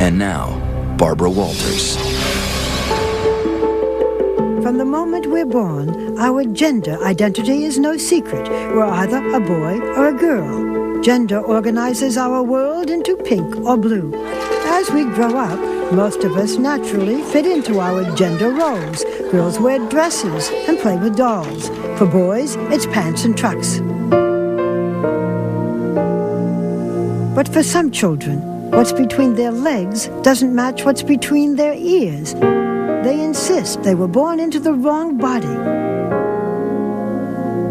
And now, Barbara Walters. From the moment we're born, our gender identity is no secret. We're either a boy or a girl. Gender organizes our world into pink or blue. As we grow up, most of us naturally fit into our gender roles. Girls wear dresses and play with dolls. For boys, it's pants and trucks. But for some children, what's between their legs doesn't match what's between their ears. They insist they were born into the wrong body.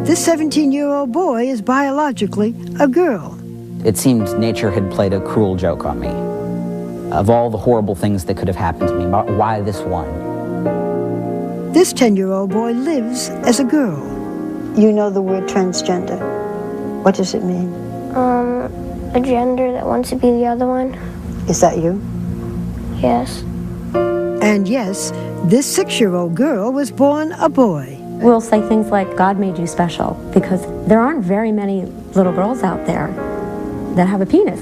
This 17-year-old boy is biologically a girl. It seemed nature had played a cruel joke on me. Of all the horrible things that could have happened to me, why this one? This 10-year-old boy lives as a girl. You know the word transgender. What does it mean? A gender that wants to be the other one. Is that you? Yes. And yes, this 6-year-old girl was born a boy. We'll say things like, God made you special, because there aren't very many little girls out there that have a penis.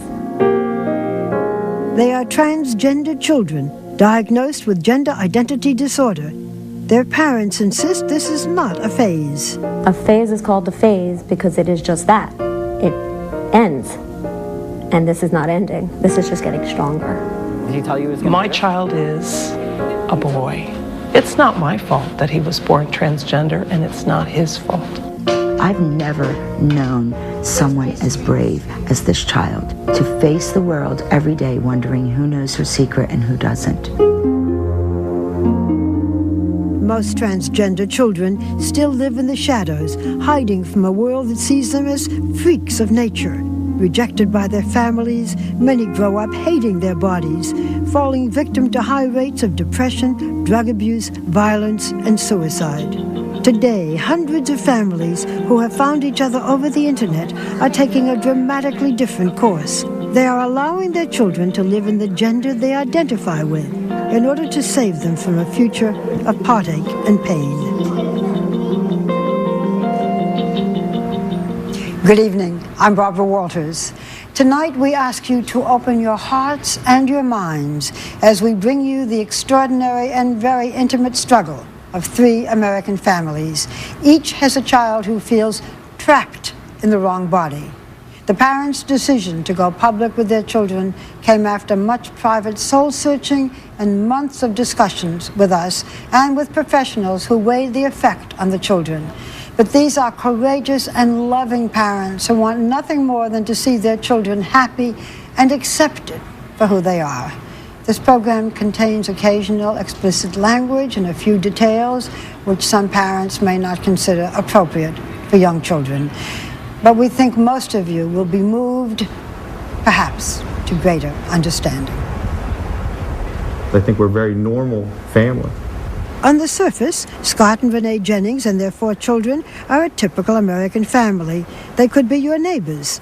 They are transgender children, diagnosed with gender identity disorder. Their parents insist this is not a phase. A phase is called a phase because it is just that. It ends. And this is not ending. This is just getting stronger. Did he tell you it was going to My child is a boy. It's not my fault that he was born transgender, and it's not his fault. I've never known someone as brave as this child to face the world every day wondering who knows her secret and who doesn't. Most transgender children still live in the shadows, hiding from a world that sees them as freaks of nature. Rejected by their families, many grow up hating their bodies, falling victim to high rates of depression, drug abuse, violence, and suicide. Today, hundreds of families who have found each other over the internet are taking a dramatically different course. They are allowing their children to live in the gender they identify with in order to save them from a future of heartache and pain. Good evening. I'm Barbara Walters. Tonight we ask you to open your hearts and your minds as we bring you the extraordinary and very intimate struggle of 3 American families. Each has a child who feels trapped in the wrong body. The parents' decision to go public with their children came after much private soul-searching and months of discussions with us and with professionals who weighed the effect on the children. But these are courageous and loving parents who want nothing more than to see their children happy and accepted for who they are. This program contains occasional explicit language and a few details which some parents may not consider appropriate for young children. But we think most of you will be moved, perhaps, to greater understanding. I think we're a very normal family. On the surface, Scott and Renee Jennings and their 4 children are a typical American family. They could be your neighbors.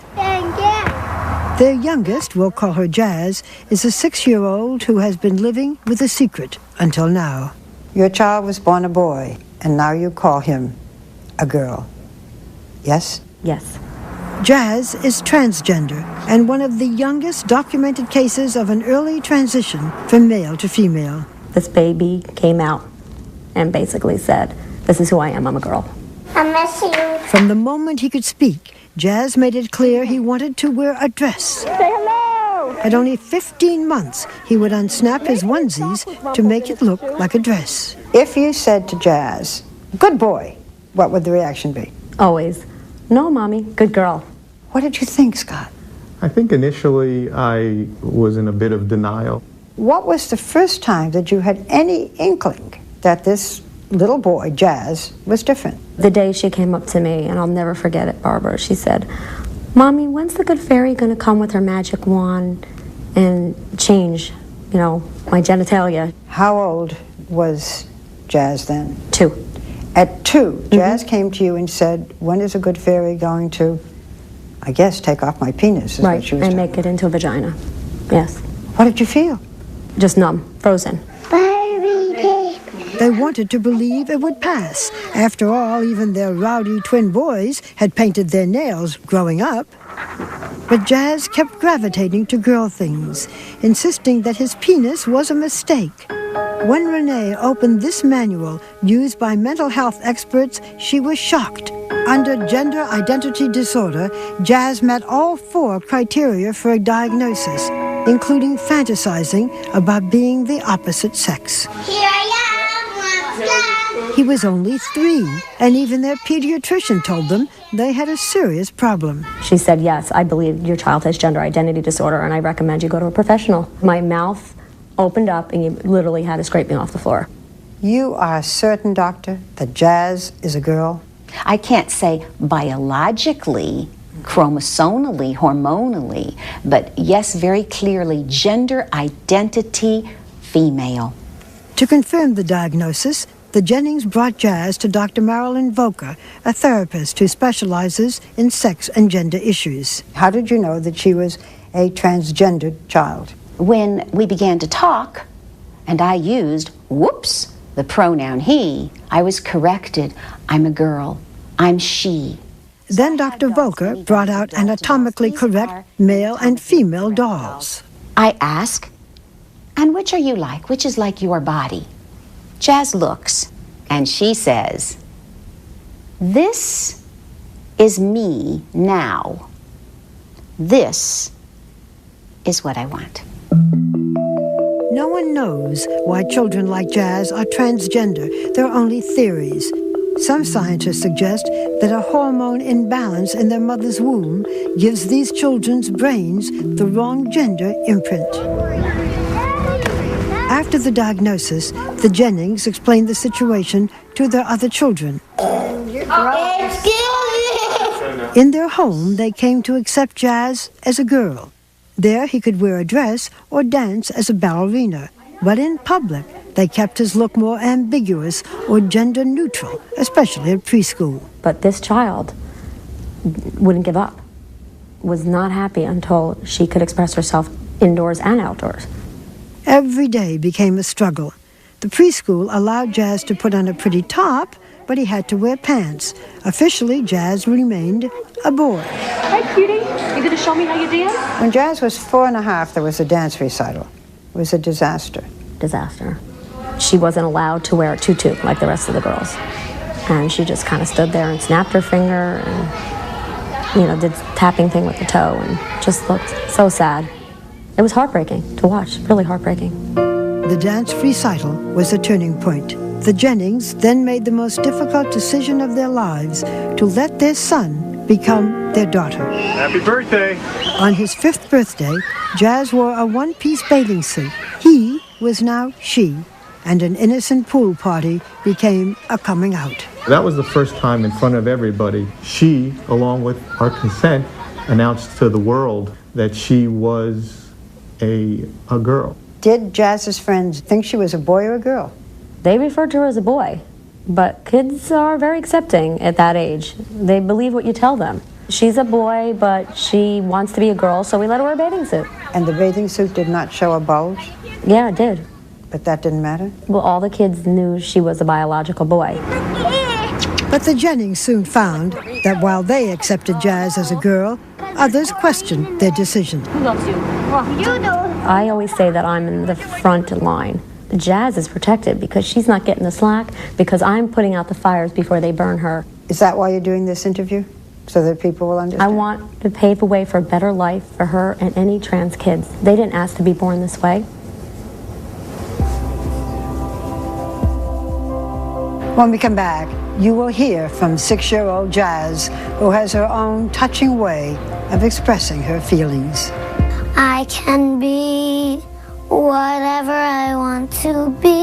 Their youngest, we'll call her Jazz, is a 6-year-old who has been living with a secret until now. Your child was born a boy, and now you call him a girl. Yes? Yes. Jazz is transgender and one of the youngest documented cases of an early transition from male to female. This baby came out and basically said, this is who I am, I'm a girl. I miss you. From the moment he could speak, Jazz made it clear he wanted to wear a dress. Say hello. At only 15 months, he would unsnap his onesies to make it look like a dress. If you said to Jazz, good boy, what would the reaction be? Always. No, Mommy, good girl. What did you think, Scott? I think initially I was in a bit of denial. What was the first time that you had any inkling that this little boy, Jazz, was different? The day she came up to me, and I'll never forget it, Barbara, she said, Mommy, when's the good fairy going to come with her magic wand and change, my genitalia? How old was Jazz then? 2. At 2, Jazz came to you and said, when is a good fairy going to, I guess, take off my penis? Is right, what she was and talking make it into a vagina. Yes. What did you feel? Just numb, frozen. They wanted to believe it would pass. After all, even their rowdy twin boys had painted their nails growing up. But Jazz kept gravitating to girl things, insisting that his penis was a mistake. When Renee opened this manual, used by mental health experts, she was shocked. Under gender identity disorder, Jazz met all 4 criteria for a diagnosis, including fantasizing about being the opposite sex. Here I am, let's go. He was only 3, and even their pediatrician told them they had a serious problem. She said, yes, I believe your child has gender identity disorder, and I recommend you go to a professional. My mouth opened up, and you literally had to scrape me off the floor. You are certain, doctor, that Jazz is a girl? I can't say biologically, chromosomally, hormonally, but yes, very clearly, gender identity, female. To confirm the diagnosis, the Jennings brought Jazz to Dr. Marilyn Volker, a therapist who specializes in sex and gender issues. How did you know that she was a transgendered child? When we began to talk, and I used, whoops, the pronoun he, I was corrected. I'm a girl. I'm she. Then Dr. Volker brought out anatomically correct male and female dolls. I ask, and which are you like? Which is like your body? Jazz looks, and she says, this is me now. This is what I want. No one knows why children like Jazz are transgender. There are only theories. Some scientists suggest that a hormone imbalance in their mother's womb gives these children's brains the wrong gender imprint. After the diagnosis, the Jennings explained the situation to their other children. In their home, they came to accept Jazz as a girl. There, he could wear a dress or dance as a ballerina. But in public, they kept his look more ambiguous or gender neutral, especially at preschool. But this child wouldn't give up, was not happy until she could express herself indoors and outdoors. Every day became a struggle. The preschool allowed Jazz to put on a pretty top, but he had to wear pants. Officially, Jazz remained a boy. Hi, cutie. You gonna show me how you dance? When Jazz was 4 and a half, there was a dance recital. It was a disaster. Disaster. She wasn't allowed to wear a tutu like the rest of the girls. And she just kind of stood there and snapped her finger and, did tapping thing with the toe and just looked so sad. It was heartbreaking to watch, really heartbreaking. The dance recital was a turning point. The Jennings then made the most difficult decision of their lives to let their son become their daughter. Happy birthday! On his 5th birthday, Jazz wore a one-piece bathing suit. He was now she, and an innocent pool party became a coming out. That was the first time in front of everybody. She, along with our consent, announced to the world that she was a girl. Did Jazz's friends think she was a boy or a girl? They referred to her as a boy, but kids are very accepting at that age. They believe what you tell them. She's a boy, but she wants to be a girl, so we let her wear a bathing suit. And the bathing suit did not show a bulge? Yeah, it did. But that didn't matter? Well, all the kids knew she was a biological boy. But the Jennings soon found that while they accepted Jazz as a girl, others questioned their decision. Who loves you? You do. I always say that I'm in the front line. Jazz is protected because she's not getting the slack, because I'm putting out the fires before they burn her. Is that why you're doing this interview? So that people will understand? I want to pave the way for a better life for her and any trans kids. They didn't ask to be born this way. When we come back, you will hear from 6-year-old Jazz, who has her own touching way of expressing her feelings. I can be whatever I want to be.